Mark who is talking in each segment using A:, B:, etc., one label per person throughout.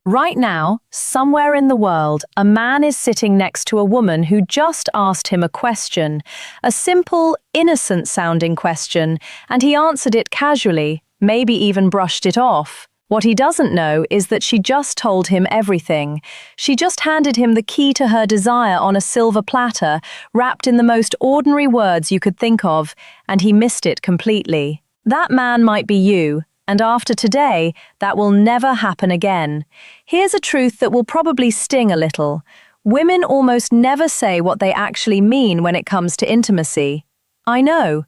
A: Right now, somewhere in the world, a man is sitting next to a woman who just asked him a question, a simple, innocent-sounding question, and he answered it casually, maybe even brushed it off. What he doesn't know is that she just told him everything. She just handed him the key to her desire on a silver platter, wrapped in the most ordinary words you could think of, and he missed it completely. That man might be you. And after today, that will never happen again. Here's a truth that will probably sting a little. Women almost never say what they actually mean when it comes to intimacy. I know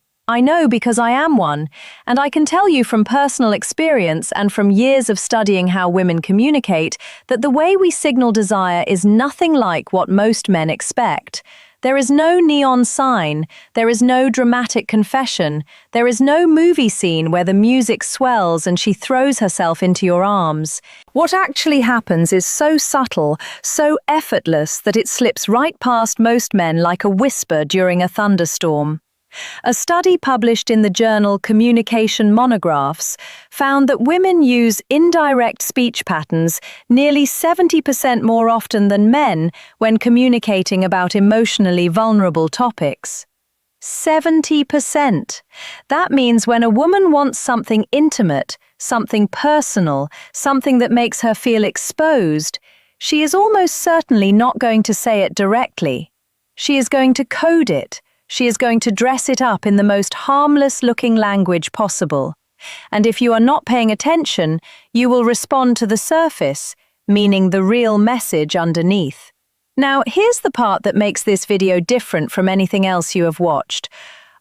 A: because I am one, and I can tell you from personal experience and from years of studying how women communicate that the way we signal desire is nothing like what most men expect. There is no neon sign, there is no dramatic confession, there is no movie scene where the music swells and she throws herself into your arms. What actually happens is so subtle, so effortless that it slips right past most men like a whisper during a thunderstorm. A study published in the journal Communication Monographs found that women use indirect speech patterns nearly 70% more often than men when communicating about emotionally vulnerable topics. 70%. That means when a woman wants something intimate, something personal, something that makes her feel exposed, she is almost certainly not going to say it directly. She is going to code it. She is going to dress it up in the most harmless-looking language possible. And if you are not paying attention, you will respond to the surface, meaning the real message underneath. Now, here's the part that makes this video different from anything else you have watched.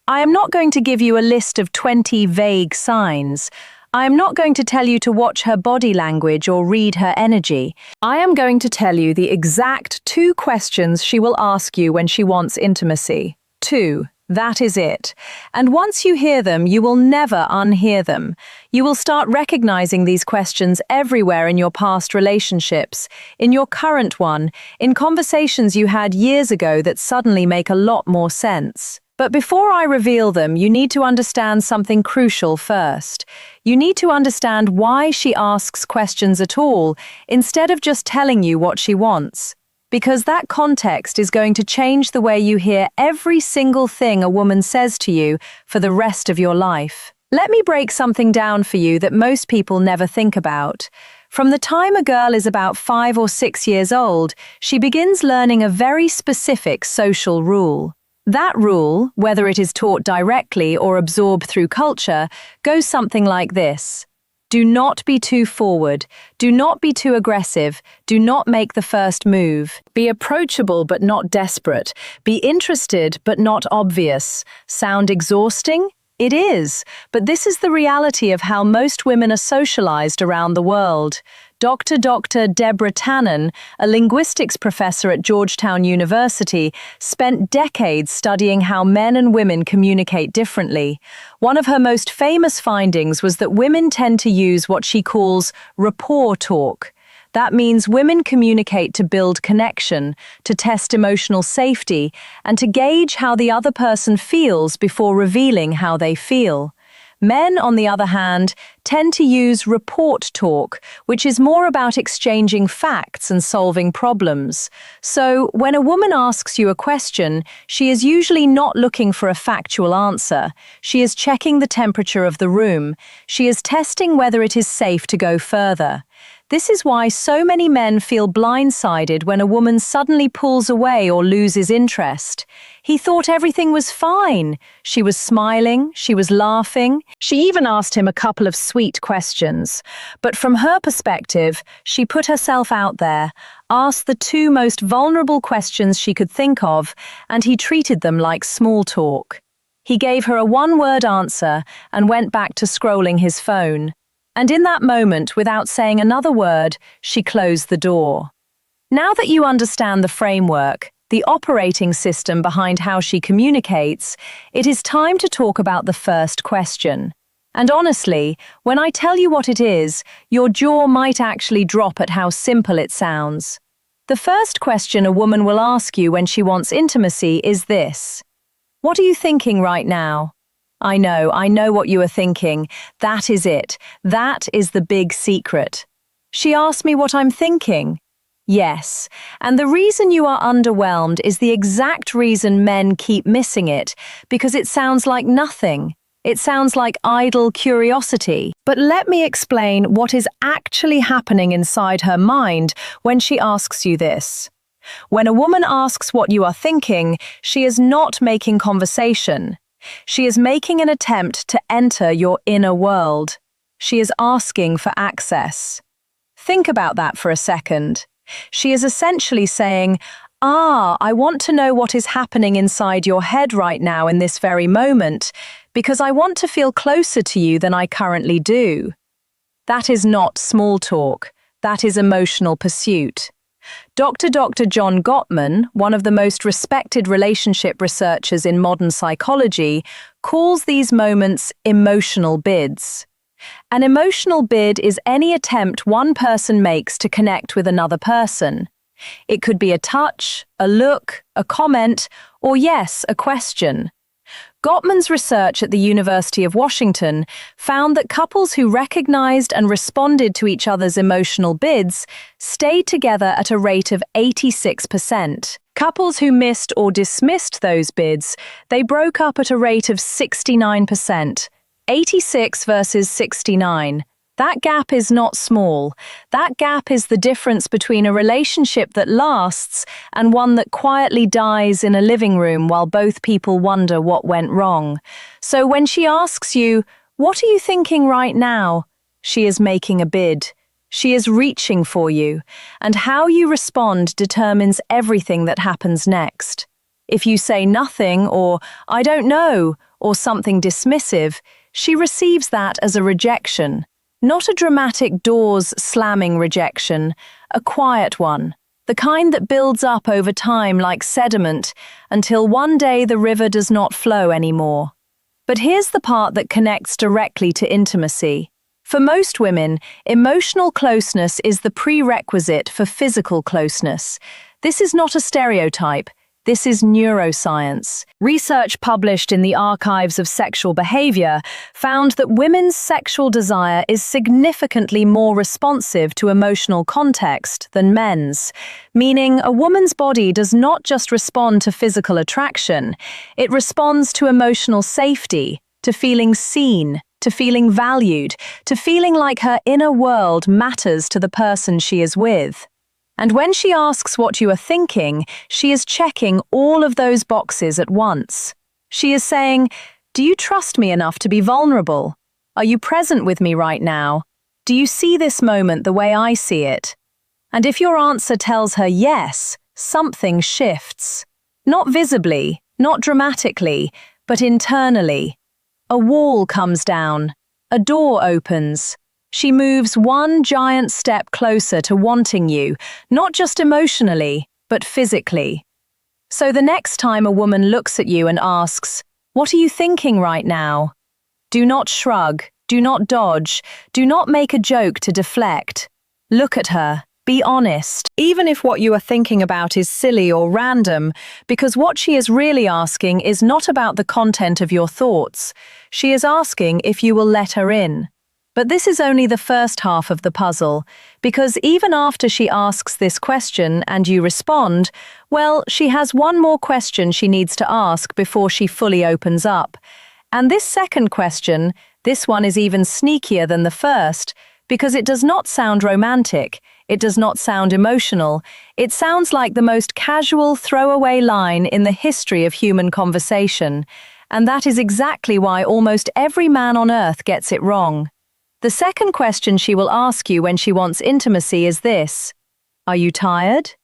A: I am not going to give you a list of 20 vague signs. I am not going to tell you to watch her body language or read her energy. I am going to tell you the exact 2 questions she will ask you when she wants intimacy. 2. That is it. And once you hear them, you will never unhear them. You will start recognizing these questions everywhere in your past relationships, in your current one, in conversations you had years ago that suddenly make a lot more sense. But before I reveal them, you need to understand something crucial first. You need to understand why she asks questions at all, instead of just telling you what she wants. Because that context is going to change the way you hear every single thing a woman says to you for the rest of your life. Let me break something down for you that most people never think about. From the time a girl is about 5 or 6 years old, she begins learning a very specific social rule. That rule, whether it is taught directly or absorbed through culture, goes something like this. Do not be too forward. Do not be too aggressive. Do not make the first move. Be approachable but not desperate. Be interested but not obvious. Sound exhausting? It is, but this is the reality of how most women are socialized around the world. Dr. Deborah Tannen, a linguistics professor at Georgetown University, spent decades studying how men and women communicate differently. One of her most famous findings was that women tend to use what she calls rapport talk. That means women communicate to build connection, to test emotional safety, and to gauge how the other person feels before revealing how they feel. Men, on the other hand, tend to use report talk, which is more about exchanging facts and solving problems. So, when a woman asks you a question, she is usually not looking for a factual answer. She is checking the temperature of the room. She is testing whether it is safe to go further. This is why so many men feel blindsided when a woman suddenly pulls away or loses interest. He thought everything was fine. She was smiling, she was laughing. She even asked him a couple of sweet questions. But from her perspective, she put herself out there, asked the 2 most vulnerable questions she could think of, and he treated them like small talk. He gave her a 1-word answer and went back to scrolling his phone. And in that moment, without saying another word, she closed the door. Now that you understand the framework, the operating system behind how she communicates, it is time to talk about the first question. And honestly, when I tell you what it is, your jaw might actually drop at how simple it sounds. The first question a woman will ask you when she wants intimacy is this. What are you thinking right now? I know what you are thinking. That is it. That is the big secret. She asked me what I'm thinking. Yes, and the reason you are underwhelmed is the exact reason men keep missing it, because it sounds like nothing. It sounds like idle curiosity. But let me explain what is actually happening inside her mind when she asks you this. When a woman asks what you are thinking, she is not making conversation. She is making an attempt to enter your inner world. She is asking for access. Think about that for a second. She is essentially saying, I want to know what is happening inside your head right now in this very moment, because I want to feel closer to you than I currently do. That is not small talk. That is emotional pursuit. Dr. John Gottman, one of the most respected relationship researchers in modern psychology, calls these moments emotional bids. An emotional bid is any attempt one person makes to connect with another person. It could be a touch, a look, a comment, or yes, a question. Gottman's research at the University of Washington found that couples who recognized and responded to each other's emotional bids stayed together at a rate of 86%. Couples who missed or dismissed those bids, they broke up at a rate of 69%. 86 versus 69. That gap is not small. That gap is the difference between a relationship that lasts and one that quietly dies in a living room while both people wonder what went wrong. So when she asks you, "What are you thinking right now?" she is making a bid. She is reaching for you, and how you respond determines everything that happens next. If you say nothing or "I don't know" or something dismissive, she receives that as a rejection. Not a dramatic doors slamming rejection, a quiet one, the kind that builds up over time like sediment until one day the river does not flow anymore. But here's the part that connects directly to intimacy. For most women, emotional closeness is the prerequisite for physical closeness. This is not a stereotype. This is neuroscience. Research published in the Archives of Sexual Behavior found that women's sexual desire is significantly more responsive to emotional context than men's, meaning a woman's body does not just respond to physical attraction, it responds to emotional safety, to feeling seen, to feeling valued, to feeling like her inner world matters to the person she is with. And when she asks what you are thinking, she is checking all of those boxes at once. She is saying, "Do you trust me enough to be vulnerable? Are you present with me right now? Do you see this moment the way I see it?" And if your answer tells her yes, something shifts. Not visibly, not dramatically, but internally. A wall comes down. A door opens. She moves one giant step closer to wanting you, not just emotionally, but physically. So the next time a woman looks at you and asks, "What are you thinking right now?" do not shrug, do not dodge, do not make a joke to deflect. Look at her. Be honest, even if what you are thinking about is silly or random, because what she is really asking is not about the content of your thoughts. She is asking if you will let her in. But this is only the first half of the puzzle, because even after she asks this question and you respond, well, she has one more question she needs to ask before she fully opens up. And this second question, this one is even sneakier than the first, because it does not sound romantic, it does not sound emotional, it sounds like the most casual throwaway line in the history of human conversation. And that is exactly why almost every man on earth gets it wrong. The second question she will ask you when she wants intimacy is this: "Are you tired?"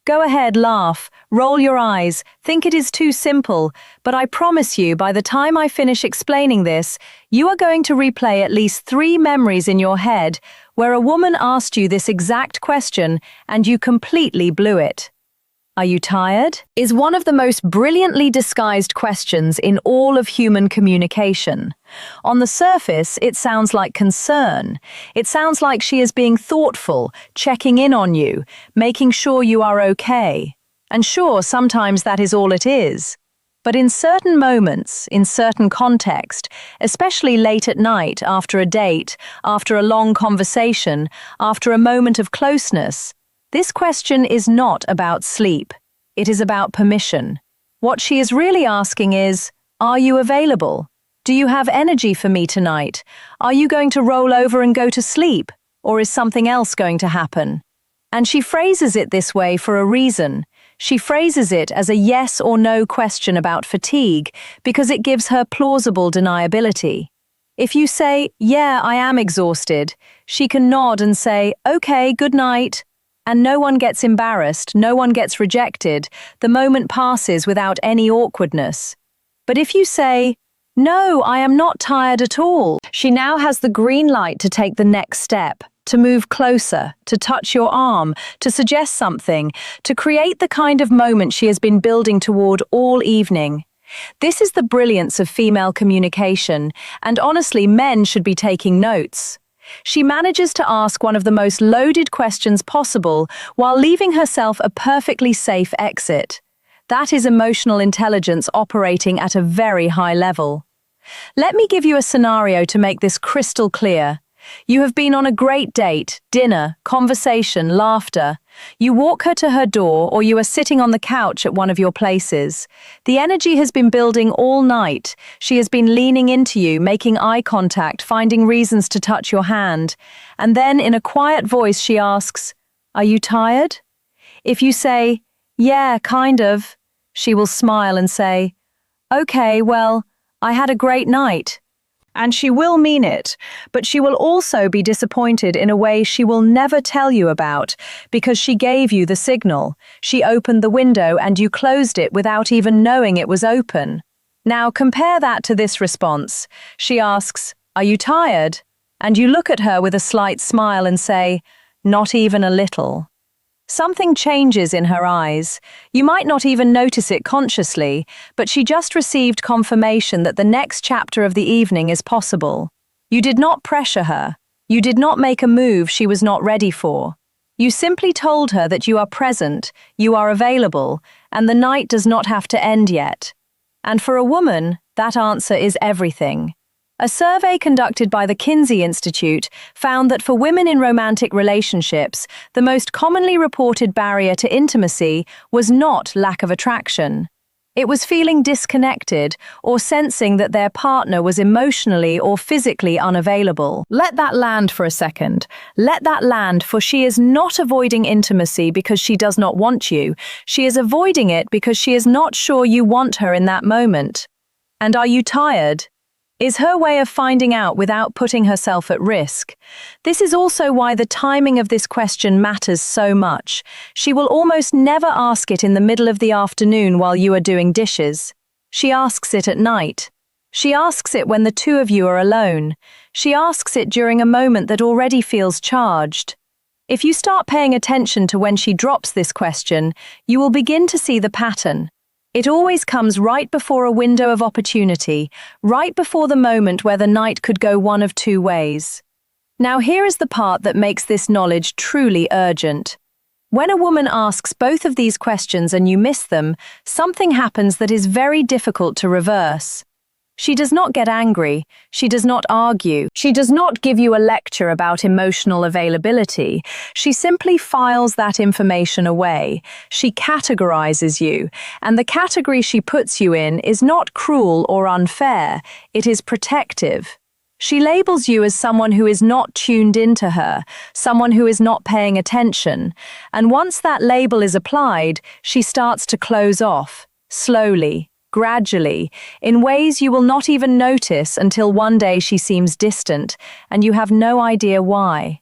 A: Go ahead, laugh, roll your eyes, think it is too simple, but I promise you by the time I finish explaining this, you are going to replay at least 3 memories in your head where a woman asked you this exact question and you completely blew it. "Are you tired?" is one of the most brilliantly disguised questions in all of human communication. On the surface, it sounds like concern. It sounds like she is being thoughtful, checking in on you, making sure you are okay. And sure, sometimes that is all it is. But in certain moments, in certain context, especially late at night, after a date, after a long conversation, after a moment of closeness, this question is not about sleep. It is about permission. What she is really asking is, are you available? Do you have energy for me tonight? Are you going to roll over and go to sleep? Or is something else going to happen? And she phrases it this way for a reason. She phrases it as a yes or no question about fatigue because it gives her plausible deniability. If you say, yeah, I am exhausted, she can nod and say, okay, good night. And no one gets embarrassed, no one gets rejected, the moment passes without any awkwardness. But if you say, no, I am not tired at all, she now has the green light to take the next step, to move closer, to touch your arm, to suggest something, to create the kind of moment she has been building toward all evening. This is the brilliance of female communication, and honestly, men should be taking notes. She manages to ask one of the most loaded questions possible while leaving herself a perfectly safe exit. That is emotional intelligence operating at a very high level. Let me give you a scenario to make this crystal clear. You have been on a great date, dinner, conversation, laughter. You walk her to her door or you are sitting on the couch at one of your places. The energy has been building all night. She has been leaning into you, making eye contact, finding reasons to touch your hand. And then in a quiet voice she asks, "Are you tired?" If you say, "Yeah, kind of," she will smile and say, "Okay, well, I had a great night." And she will mean it, but she will also be disappointed in a way she will never tell you about, because she gave you the signal. She opened the window and you closed it without even knowing it was open. Now compare that to this response. She asks, "Are you tired?" And you look at her with a slight smile and say, "Not even a little." Something changes in her eyes. You might not even notice it consciously, but she just received confirmation that the next chapter of the evening is possible. You did not pressure her. You did not make a move she was not ready for. You simply told her that you are present, you are available, and the night does not have to end yet. And for a woman, that answer is everything. A survey conducted by the Kinsey Institute found that for women in romantic relationships, the most commonly reported barrier to intimacy was not lack of attraction. It was feeling disconnected or sensing that their partner was emotionally or physically unavailable. Let that land for a second. Let that land, for she is not avoiding intimacy because she does not want you. She is avoiding it because she is not sure you want her in that moment. And are you tired? Is her way of finding out without putting herself at risk. This is also why the timing of this question matters so much. She will almost never ask it in the middle of the afternoon while you are doing dishes. She asks it at night. She asks it when the two of you are alone. She asks it during a moment that already feels charged. If you start paying attention to when she drops this question, you will begin to see the pattern. It always comes right before a window of opportunity, right before the moment where the night could go one of two ways. Now here is the part that makes this knowledge truly urgent. When a woman asks both of these questions and you miss them, something happens that is very difficult to reverse. She does not get angry. She does not argue. She does not give you a lecture about emotional availability. She simply files that information away. She categorizes you, and the category she puts you in is not cruel or unfair. It is protective. She labels you as someone who is not tuned into her, someone who is not paying attention. And once that label is applied, she starts to close off, slowly, gradually, in ways you will not even notice until one day she seems distant, and you have no idea why.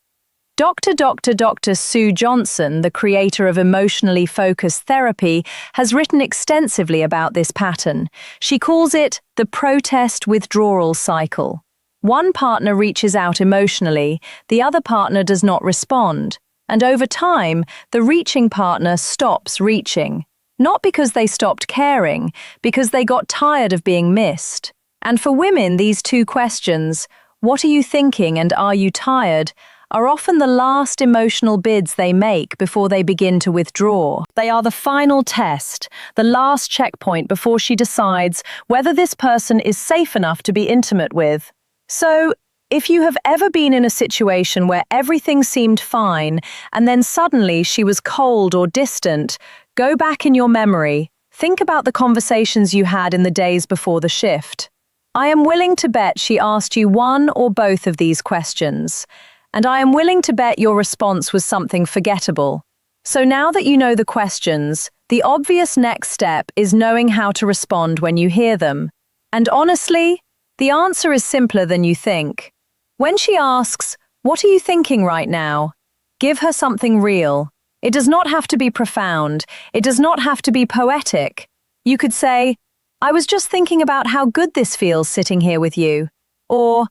A: Dr. Sue Johnson, the creator of emotionally focused therapy, has written extensively about this pattern. She calls it the protest-withdrawal cycle. One partner reaches out emotionally, the other partner does not respond, and over time, the reaching partner stops reaching. Not because they stopped caring, because they got tired of being missed. And for women, these two questions, what are you thinking and are you tired, are often the last emotional bids they make before they begin to withdraw. They are the final test, the last checkpoint before she decides whether this person is safe enough to be intimate with. So, if you have ever been in a situation where everything seemed fine and then suddenly she was cold or distant, go back in your memory. Think about the conversations you had in the days before the shift. I am willing to bet she asked you one or both of these questions, and I am willing to bet your response was something forgettable. So now that you know the questions, the obvious next step is knowing how to respond when you hear them. And honestly, the answer is simpler than you think. When she asks, "What are you thinking right now?" give her something real. It does not have to be profound. It does not have to be poetic. You could say, "I was just thinking about how good this feels sitting here with you." Or,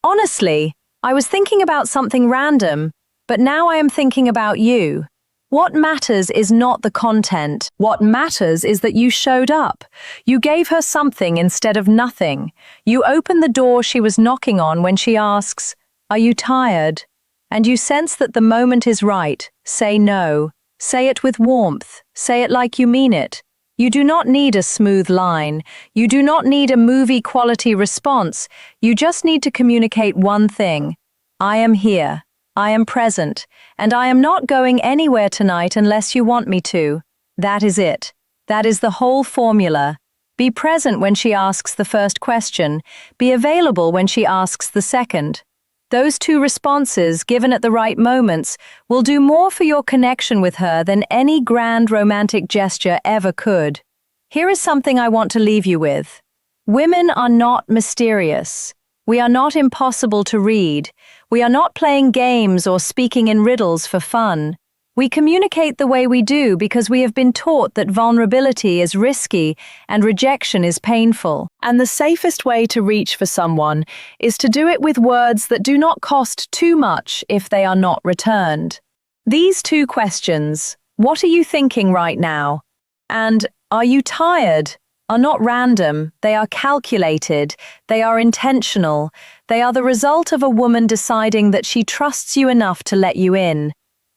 A: "Honestly, I was thinking about something random, but now I am thinking about you." What matters is not the content. What matters is that you showed up. You gave her something instead of nothing. You opened the door she was knocking on when she asks, "Are you tired?" And you sense that the moment is right. Say no. Say it with warmth. Say it like you mean it. You do not need a smooth line. You do not need a movie-quality response. You just need to communicate one thing. I am here. I am present. And I am not going anywhere tonight unless you want me to. That is it. That is the whole formula. Be present when she asks the first question. Be available when she asks the second. Those two responses, given at the right moments, will do more for your connection with her than any grand romantic gesture ever could. Here is something I want to leave you with. Women are not mysterious. We are not impossible to read. We are not playing games or speaking in riddles for fun. We communicate the way we do because we have been taught that vulnerability is risky and rejection is painful. And the safest way to reach for someone is to do it with words that do not cost too much if they are not returned. These two questions, "What are you thinking right now?" and "Are you tired?" are not random. They are calculated. They are intentional. They are the result of a woman deciding that she trusts you enough to let you in.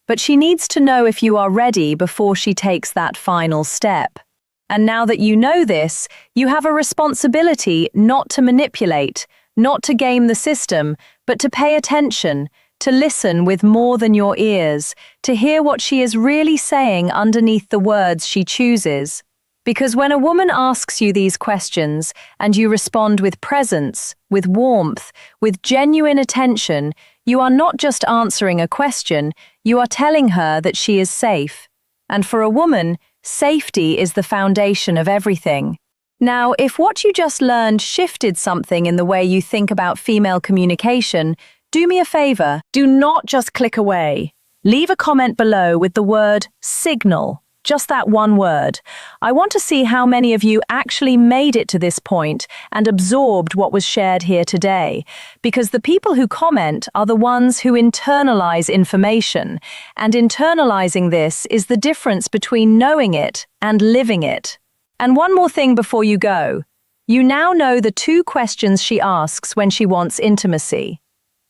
A: But she needs to know if you are ready before she takes that final step. And now that you know this, you have a responsibility not to manipulate, not to game the system, but to pay attention, to listen with more than your ears, to hear what she is really saying underneath the words she chooses. Because when a woman asks you these questions and you respond with presence, with warmth, with genuine attention, you are not just answering a question, you are telling her that she is safe. And for a woman, safety is the foundation of everything. Now, if what you just learned shifted something in the way you think about female communication, do me a favor, do not just click away. Leave a comment below with the word signal. Just that one word. I want to see how many of you actually made it to this point and absorbed what was shared here today, because the people who comment are the ones who internalize information, and internalizing this is the difference between knowing it and living it. And one more thing before you go. You now know the two questions she asks when she wants intimacy.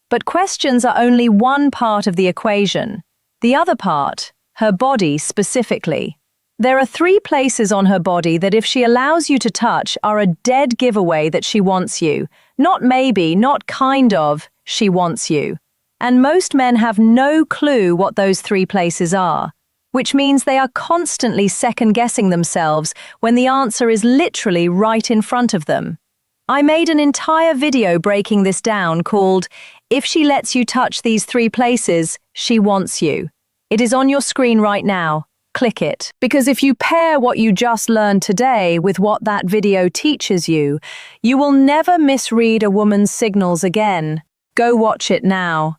A: But questions are only one part of the equation. The other part, her body specifically. There are 3 places on her body that if she allows you to touch are a dead giveaway that she wants you. Not maybe, not kind of, she wants you. And most men have no clue what those 3 places are, which means they are constantly second-guessing themselves when the answer is literally right in front of them. I made an entire video breaking this down called, "If She Lets You Touch These 3 Places, She Wants You." It is on your screen right now. Click it. Because if you pair what you just learned today with what that video teaches you, you will never misread a woman's signals again. Go watch it now.